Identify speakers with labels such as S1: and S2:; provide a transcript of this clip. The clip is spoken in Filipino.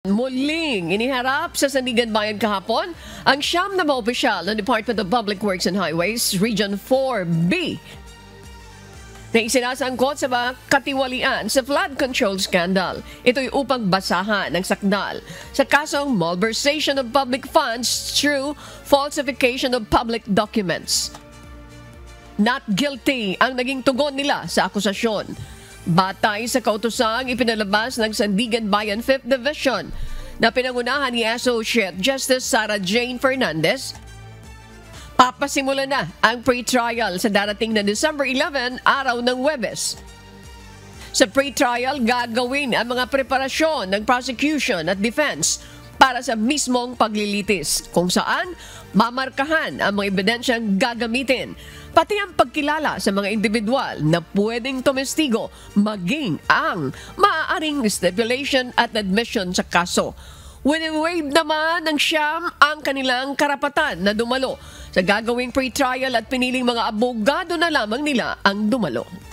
S1: Muling iniharap sa Sandigan Bayan kahapon ang siyam na mga opisyal ng Department of Public Works and Highways Region 4B na isinasangkot sa mga katiwalian sa flood control scandal. Ito'y upang basahan ng sakdal sa kasong malversation of public funds through falsification of public documents. Not guilty ang naging tugon nila sa akusasyon. Batay sa kautosang ipinalabas ng Sandigan Bayan 5th Division na pinangunahan ni Associate Justice Sarah Jane Fernandez, papasimula na ang pre-trial sa darating na December 11, araw ng Huwebes. Sa pre-trial, gagawin ang mga preparasyon ng prosecution at defense para sa mismong paglilitis, kung saan mamarkahan ang mga ebidensyang gagamitin, pati ang pagkilala sa mga individual na pwedeng tumestigo, maging ang maaaring stipulation at admission sa kaso. Wini-waive naman ng siyam ang kanilang karapatan na dumalo sa gagawing pre-trial at piniling mga abogado na lamang nila ang dumalo.